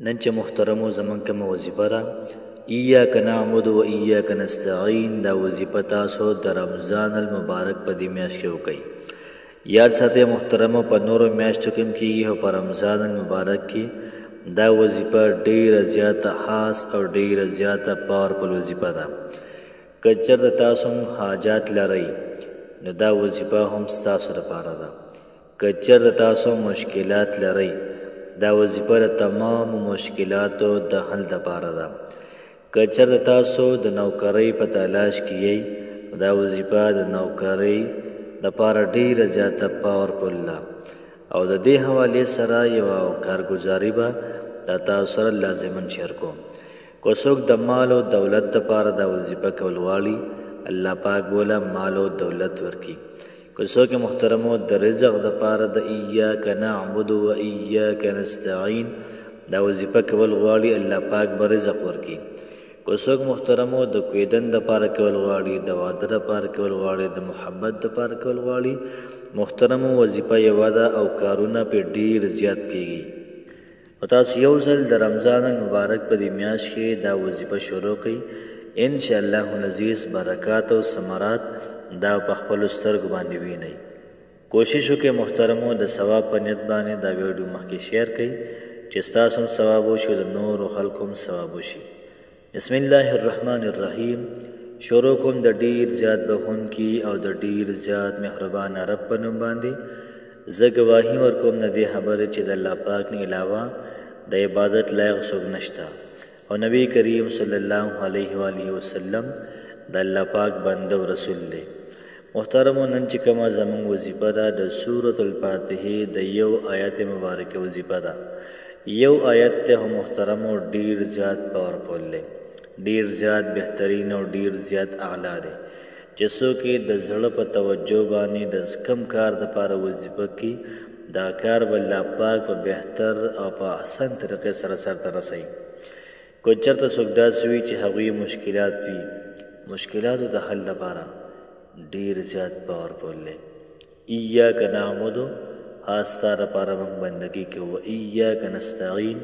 نن چې محترمو زمونږ کومه وظیفه ده ایاک نعبد و ایاک نستعین، دا وظیفه تاسو د رمضان المبارک په دې میاشت کې وکئ. یاد ساتئ محترمو، په نورو میاشتو کې هم کېږي خو په رمضان المبارک کې دا وظیفه ډیره زیاته خاص او ډیره زیاته پاورفل وظیفه ده. که چېرته تاسو هم حاجات لرئ نو دا وظیفه هم ستاسو لپاره ده. که چېرته تاسو مشکلات لرئ دا وظیفه د تمامو مشکلاتو د حل لپاره ده. که چېرته تاسو د نوکرۍ په تلاش کې یئ دا وظیفه د نوکرۍ دپاره ډیره زیاته پاورفل ده او د دې حوالې سره یوه کارګزاري به دا تاسو سره لازماً شیر کوم. که څوک د مال او دولت دپاره دا وظیفه کول غواړي الله پاک بوله مال او دولت ورکړي. که څوک محترمو د رزق دپاره د ایاک نعبد و ایاک نستعین دا وظیفه کول غواړي الله پاک به رزق ورکړي. که څوک محترمو د کویدن دپاره کول غواړي، د واده دپاره کول غواړي، د محبت دپاره کول غواړي، محترمو وظیفه یوه ده او کارونه پې ډیر زیات کیږي. او تاسو یو ځل د رمضان المبارک په دې میاشت کې دا وظیفه شروع کړئ، انشاءالله العزیز برکات او ثمرات دا په خپلو سترګو باندې وینئ. کوشش وکړئ محترمو د ثواب په نیت باندې دا ویډیو مخکې شیر کړئ چې ستاسو هم ثواب وشي او د نورو خلکو هم ثواب وشي. بسم الله الرحمن الرحیم. شروع کوم د ډیر زیات بخونکي او د ډیر زیات مهربان رب په نوم باندې. زه ګواهي ورکوم د دې خبرې چې د الله پاک نه علاوه د عبادت لایق څوک نشته او نبی کریم صلی الله علیه و آله وسلم د الله پاک بنده او رسول دی. محترمو نن چې کومه زموږ وظیفه ده د سورة الفاتحې د یو آیت مبارکه وظیفه ده. یو آیت ته محترمو ډیر زیات پاورفل دی، ډیر زیات بهترین او ډیر زیات اعلی دی چې څوک یې د زړه په توجه باندې د کم کار دپاره وظیفه کړي دا کار به الله پاک په بهتر او په احسن طریقې سره سرته رسوي. که چېرته څوک داسې وي چې هغوی مشکلات وي، مشکلاتو د حل لپاره ډیر زیات پاورفل دی. ایاک نعبدو خاص ستا دپاره موږ بندګي کوو، ایاک نستعین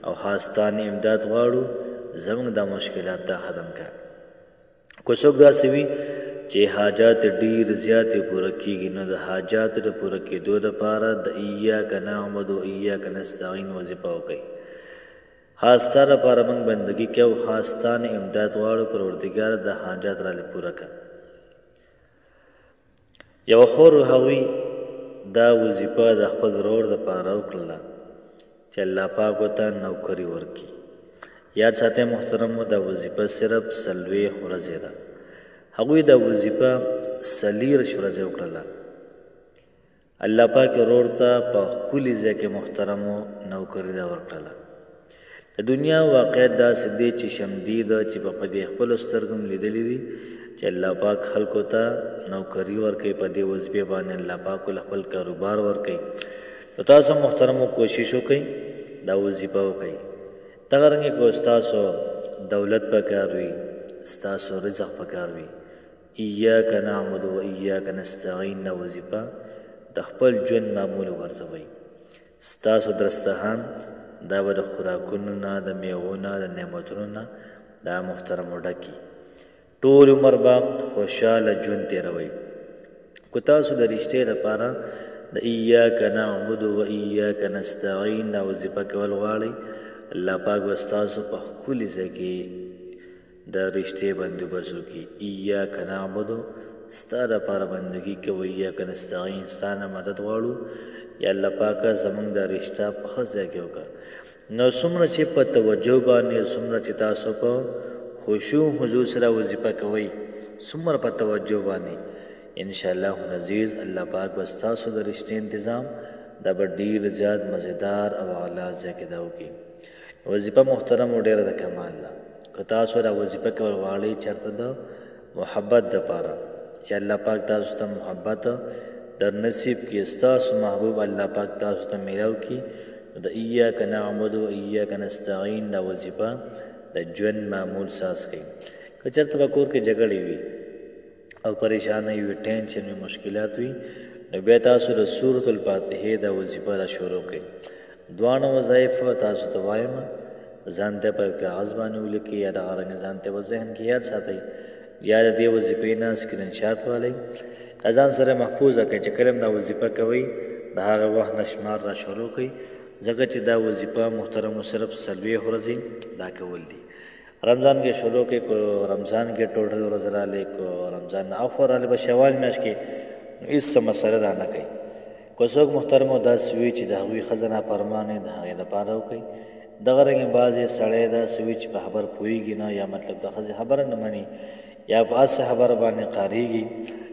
او خاص ستا نه امداد غواړو زموږ دا مشکلات دا ختم کړه. که څوک داسې وي چې حاجات ډیر زیاتې پوره کېږي نو د حاجاتو د پوره کېدو دپاره د ایاک نعبدو و ایاک نستعین وظیفه وکړئ. خاص ستا دپاره موږ بندګي کوو، خاص ستا نه امداد غواړو پروردګاره د حاجات رالې پوره کړه. یوه خور هغوی دا وظیفه د خپل ورور دپاره وکړله چې الله پاک ورته نوکري ورکړي. یاد ساتئ محترمو دا وظیفه صرف 40 ورځې ده. هغوی دا وظیفه 40 ورځې وکړله. الله پاک ورور ته په ښکلي ځای کې محترمو نوکري دا ورکړله. د دنیا واقعیت داسې دی چې شمدي ده چې په دې خپلو سترګو هم لیدلي دي چې الله پاک خلکو ته نوکري ورکوي، په دې وظیفې باندې الله پاک خپل کاروبار ورکوي. نو تاسو محترمو کوشش وکئ دا وظیفه وکئ. دغه رنګې که ستاسو دولت په کار وي، ستاسو رزق په کار وي، ایاک نعبد و ایاک نستعین دا وظیفه د خپل ژوند معمول وګرځوئ. ستاسو دسترخوان دا به د خوراکونو نه، د میوو نه، د نعمتونو نه دا محترمو ډکي. ټول عمر به خوشحاله ژوند تېروئ. که تاسو د رښتې لپاره د ایاک نعبد و ایاک نستعین دا وظیفه کول غواړئ الله پاک به ستاسو په ښکلي ځای کې د رښتې بندوبست وکړي. ایاک نعبدو ستا دپاره بندګي کوو، ایاک نستعین ستا نه مدد غواړو. یا الله پاکه زموږ دا رشته په ښه ځای کې وکړه. نو څومره چې په توجه باندې، څومره چې تاسو په خشوع حضور سره وظیفه کوئ، څومره په توجه باندې انشاءالله العزیز الله پاک به ستاسو د رشتې انتظام دا به ډیر زیات مزیدار او اعلی ځای کې دا وکړي. وظیفه محترمو ډیره د کمال ده. که تاسو دا وظیفه کول غواړئ چېرته د محبت دپاره چې الله پاک تاسو ته محبت در نصیب کړي، ستاسو محبوب الله پاک تاسو ته میلاو کړي، د ایاک نعبد و ایاک نستعین دا وظیفه د ژوند معمول ساز کړئ. که چېرته په کور کې جګړې وي او پریشانۍ وي، ټینشن وي، مشکلات وي، نو بیا تاسو د سورة الفاتحې دا وظیفه را شروع کړئ. دواړه وظایف تاسو ته وایم، ځان ته په کاغذ باندې ولیکئ یا دغه رنګه ځان ته په ذهن کې یاد ساتئ، یا د دې وظیفې نه سکرین شاټ والئ، دا ځان سره محفوظه کړئ چې کله هم دا وظیفه کوئ د هغه وخت نه شمار را شروع کړئ، ځکه چې دا وظیفه محترمو صرف 40 ورځې دا کول دي. رمضان کې شروع کړئ، کو رمضان کې ټوټل ورځې راغلې، کو رمضان نه اخوا راغلې، په شوال میاشت کې هېڅ څه مسله دا نه کوي. که څوک محترمو داسې وي چې د هغوی ښځه نافرمانه د هغې دپاره وکړئ. دغه رنګې بعضې سړی داسې وي چې په خبر پوهېږي نه، یا مطلب د ښځې خبره نه مني، یا په هسې خبره باندې قارېږي،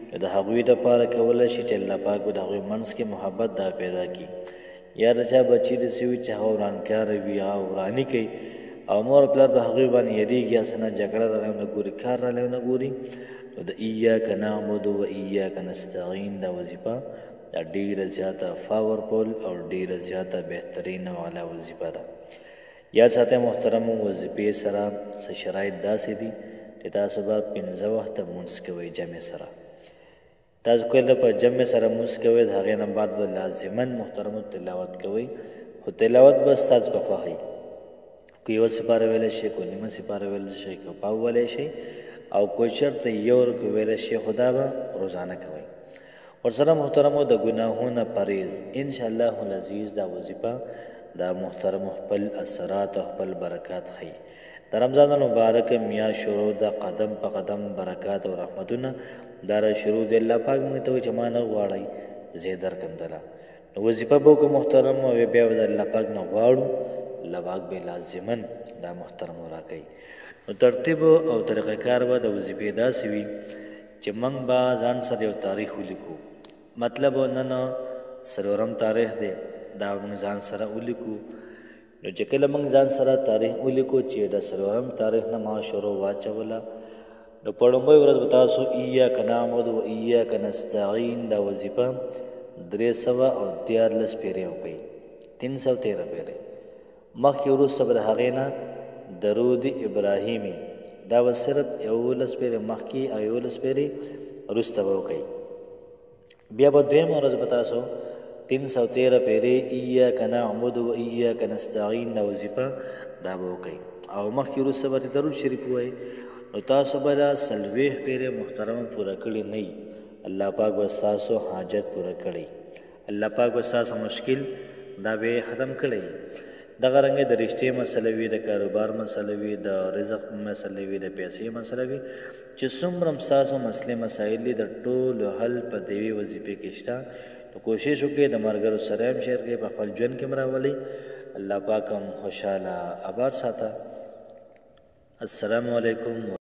نو د هغوی دپاره کولی شي چې الله پاک به د هغوی منځ کې محبت دا پیدا کړي. یا د چا بچي داسې وي چې هغه ورانکاره وي، هغه وراني کوي او مور پلار به هغوی باندې یېرېږي، هسې نه جګړه رالی ونه ګوري، کار رالی ونه ګوري، نو د ایاک نعبد و ایاک نستعین دا وظیفه دا ډېره زیاته پاورفول او ډېره زیاته بهترین او اعلی وظیفه ده. یاد ساتئ محترمو، وظیفې سره څه شرایط داسې دي چې تاسو به 5 وخته لمونځ کوئ جمع سره. تاسو کله په جمع سره لمونځ کوئ، د هغې نه بعد به لازما محترمو تلاوت کوئ، خو تلاوت به ستاسو په خوښئ، که 1 سپاره ویلی شئ، که 1 سپاره ویلی شئ، که پاو ویلی شئ، او که چېرته 1 رکو ویلی شئ، خو دا به روزانه کوئ. ورسره محترمو د ګناهونه پرهیز، انشاءالله العزیز دا وظیفه دا محترمو خپل اثرات او خپل برکات ښیي. د رمضان المبارک میاشت شروع د قدم په قدم برکات او رحمتونه دا را شروع دی. الله پاک موږ ته وایي چې ما نه غواړئ زه یې درکړم دله، نو وظیفه به وکړو محترمو، او بیا به د الله پاک نه غواړو، الله پاک به لازما دا محترمو راکوي. نو ترتیب او طریقه کار به د وظیفې داسې وي چې موږ به ځان سره یو تاریخ ولیکو، مطلب نن 4 تاریخ دی، دا موږ ځان سره ولیکو. نو چې کله موږ ځان سره تاریخ ولیکو چې د 4 تاریخ نه ما شروع واچوله، نو په لومړۍ ورځ به تاسو ایاک نعبد و ایاک نستعین دا وظیفه 314 پیرې وکړئ، 313 پیرې. مخکې وروسته به د هغې نه درود ابراهیمي دا به صرف 11 پیرې مخکې او 11 پیرې وروسته به وکړئ. بیا به دویمه ورځ به تاسو 313 پیرې ایاک نعبد و ایاک نستعین دا وظیفه دا به وکړئ، او مخکې وروسته به درود شریف ووایئ. نو تاسو به دا 40 پیرې محترمه پوره کړي نه وي، الله پاک به ستاسو حاجت پوره کړی، الله پاک به ستاسو مشکل دا به ختم کړی. دغه رنګه د رشتې مسله وي، د کاروبار مسله وي، د رزق مسله وي، د پیسې مسله وي، چې څومره هم ستاسو مسلې مسایل دي، د ټولو حل په د یوې وظیفې کې شته. نو کوشش وکړئ د ملګرو سره هم شیر کړئ، په خپل ژوند کې هم راولئ، الله پاک هم خوشحاله آباد ساته. السلام علیکم.